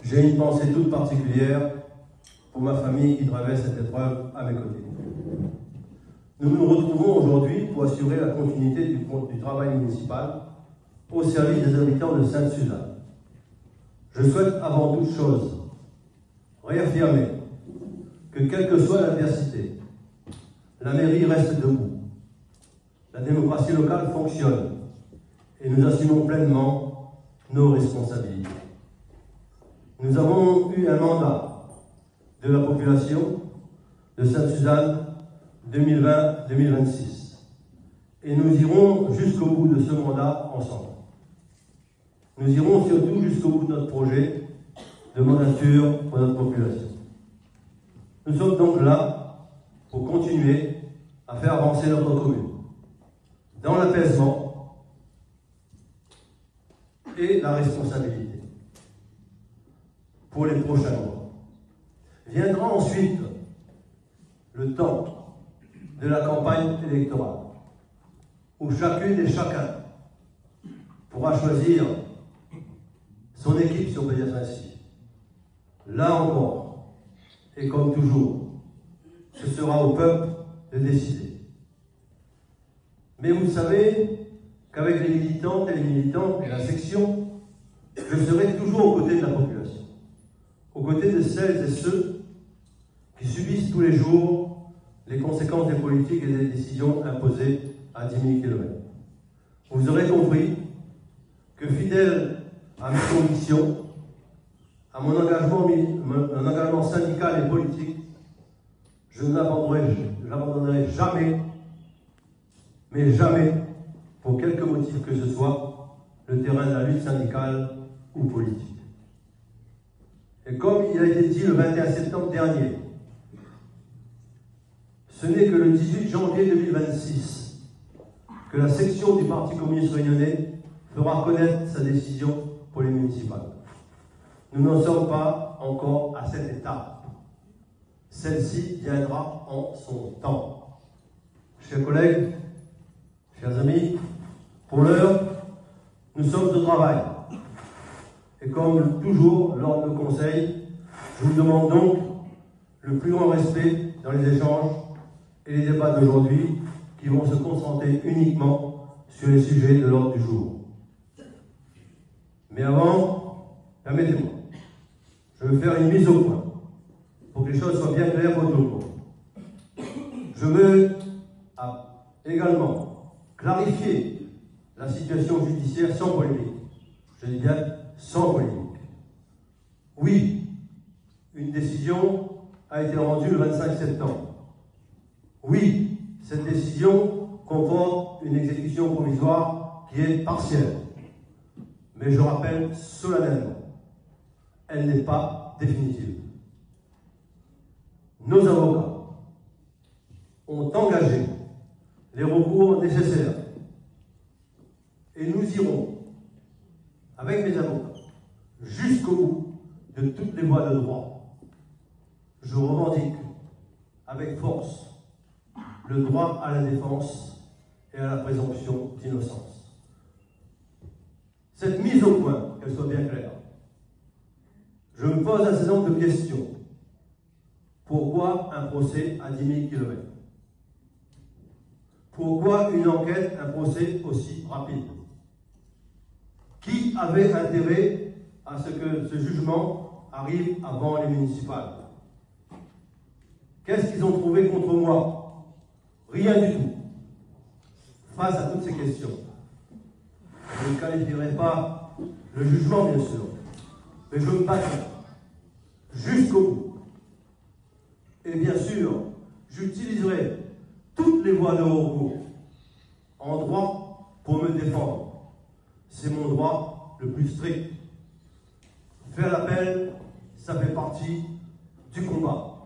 J'ai une pensée toute particulière pour ma famille qui traverse cette épreuve à mes côtés. Nous nous retrouvons aujourd'hui pour assurer la continuité du travail municipal au service des habitants de Sainte-Suzanne. Je souhaite avant toute chose réaffirmer que quelle que soit l'adversité, la mairie reste debout. La démocratie locale fonctionne et nous assumons pleinement nos responsabilités. Nous avons eu un mandat de la population de Sainte-Suzanne 2020-2026 et nous irons jusqu'au bout de ce mandat ensemble. Nous irons surtout jusqu'au bout de notre projet de mandature pour notre population. Nous sommes donc là pour continuer à faire avancer notre commune dans l'apaisement et la responsabilité pour les prochains mois. Viendra ensuite le temps de la campagne électorale où chacune et chacun pourra choisir son équipe, si on peut dire ainsi. Là encore, et comme toujours, ce sera au peuple de décider. Mais vous savez qu'avec les militantes et les militants et la section, je serai toujours aux côtés de la population, aux côtés de celles et ceux qui subissent tous les jours les conséquences des politiques et des décisions imposées à 10 000 km. Vous aurez compris que fidèle à mes convictions, à mon engagement syndical et politique, je n'abandonnerai jamais, mais jamais, pour quelque motif que ce soit, le terrain de la lutte syndicale ou politique. Et comme il a été dit le 21 septembre dernier, ce n'est que le 18 janvier 2026 que la section du Parti communiste réunionnais fera connaître sa décision pour les municipales. Nous n'en sommes pas encore à cette étape. Celle-ci viendra en son temps. Chers collègues, chers amis, pour l'heure, nous sommes au travail. Et comme toujours lors de nos conseils, je vous demande donc le plus grand respect dans les échanges et les débats d'aujourd'hui qui vont se concentrer uniquement sur les sujets de l'ordre du jour. Mais avant, permettez-moi, je veux faire une mise au point pour que les choses soient bien claires pour tout le monde. Je veux également clarifier la situation judiciaire sans polémique. Je dis bien sans polémique. Oui, une décision a été rendue le 25 septembre. Oui, cette décision comporte une exécution provisoire qui est partielle. Mais je rappelle solennellement, elle n'est pas définitive. Nos avocats ont engagé les recours nécessaires et nous irons, avec mes avocats, jusqu'au bout de toutes les voies de droit. Je revendique avec force le droit à la défense et à la présomption d'innocence. Cette mise au point, qu'elle soit bien claire, je me pose un certain nombre de questions. Pourquoi un procès à 10 000 km? Pourquoi une enquête, un procès aussi rapide? Qui avait intérêt à ce que ce jugement arrive avant les municipales? Qu'est-ce qu'ils ont trouvé contre moi? Rien du tout. Face à toutes ces questions, je ne qualifierai pas le jugement, bien sûr, mais je me battrai jusqu'au bout. Et bien sûr, j'utiliserai toutes les voies de recours en droit pour me défendre. C'est mon droit le plus strict. Faire l'appel, ça fait partie du combat.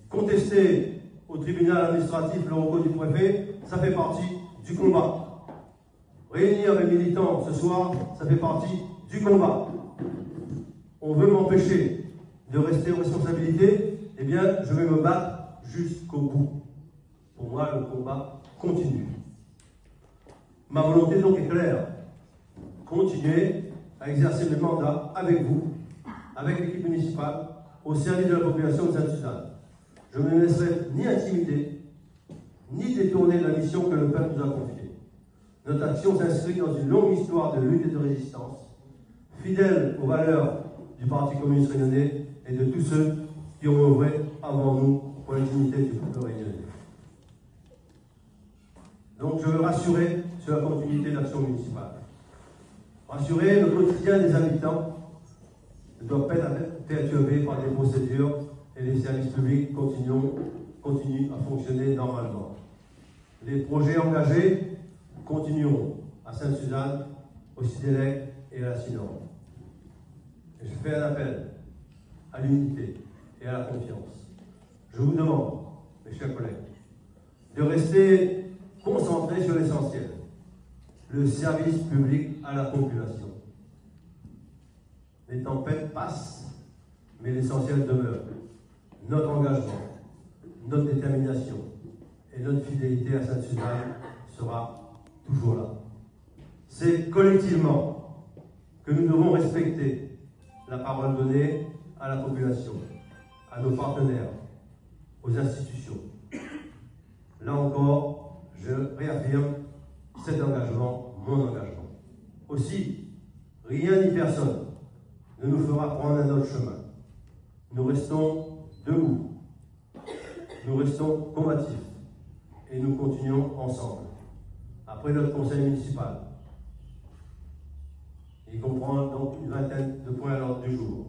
Contester au tribunal administratif le recours du préfet, ça fait partie du combat. Réunir mes militants ce soir, ça fait partie du combat. On veut m'empêcher de rester aux responsabilités, eh bien, je vais me battre jusqu'au bout. Pour moi, le combat continue. Ma volonté donc est claire. Continuer à exercer mes mandats avec vous avec l'équipe municipale, au service de la population de Sainte-Suzanne. Je ne me laisserai ni intimider, ni détourner de la mission que le peuple nous a confiée. Notre action s'inscrit dans une longue histoire de lutte et de résistance, fidèle aux valeurs du Parti communiste réunionnais et de tous ceux qui ont œuvré avant nous pour la dignité du peuple réunionnais. Donc je veux rassurer sur la continuité de l'action municipale. Rassurer le quotidien des habitants ne doit pas être perturbé par des procédures et les services publics continuent à fonctionner normalement. Les projets engagés continueront à Sainte-Suzanne, au Sidélec et à la Sinor. Je fais un appel à l'unité et à la confiance. Je vous demande, mes chers collègues, de rester concentrés sur l'essentiel, le service public à la population. Les tempêtes passent, mais l'essentiel demeure. Notre engagement, notre détermination et notre fidélité à Sainte-Suzanne sera toujours là. C'est collectivement que nous devons respecter la parole donnée à la population, à nos partenaires, aux institutions. Là encore, je réaffirme cet engagement, mon engagement. Aussi, rien ni personne ne nous fera prendre un autre chemin. Nous restons debout, nous restons combatifs et nous continuons ensemble. Après notre conseil municipal, il comprend donc une vingtaine de points à l'ordre du jour.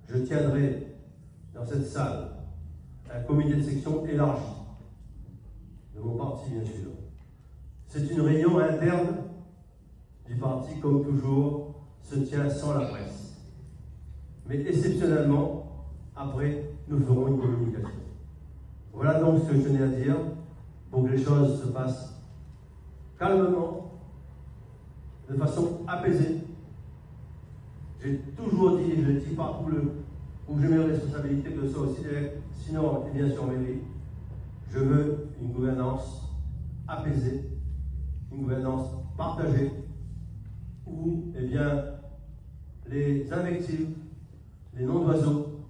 Je tiendrai dans cette salle un comité de section élargi, de mon parti bien sûr. C'est une réunion interne du parti, comme toujours, se tient sans la presse. Mais exceptionnellement, après, nous ferons une communication. Voilà donc ce que je tenais à dire pour que les choses se passent calmement, de façon apaisée. J'ai toujours dit, et je le dis partout où j'ai mes responsabilités, que ce soit aussi sinon et bien sûr en mairie, je veux une gouvernance apaisée, une gouvernance partagée, où eh bien, les invectives, les noms d'oiseaux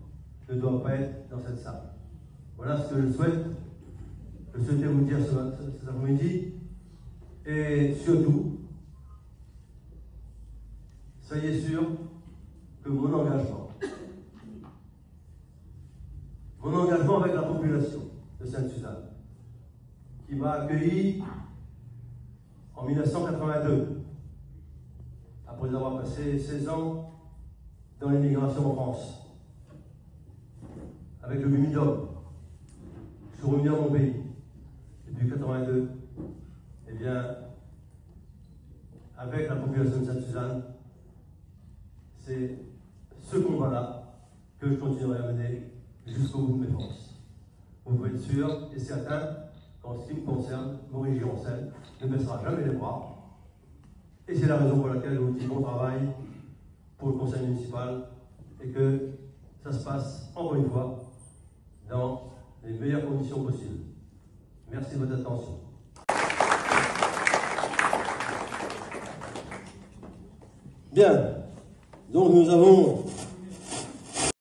ne doivent pas être dans cette salle. Voilà ce que je souhaitais vous dire cet après-midi. Et surtout, soyez sûr que mon engagement avec la population de Sainte-Suzanne, qui m'a accueilli en 1982, après avoir passé 16 ans dans l'immigration en France, avec le Bumidum. Je suis revenu à mon pays depuis 1982. Eh bien, avec la population de Sainte-Suzanne, c'est ce combat-là que je continuerai à mener jusqu'au bout de mes forces. Vous pouvez être sûr et certain qu'en ce qui me concerne, Maurice Gironcel ne baissera jamais les bras. Et c'est la raison pour laquelle je vous dis bon travail pour le conseil municipal et que ça se passe, encore une fois, dans les meilleures conditions possibles. Merci de votre attention. Bien, donc nous avons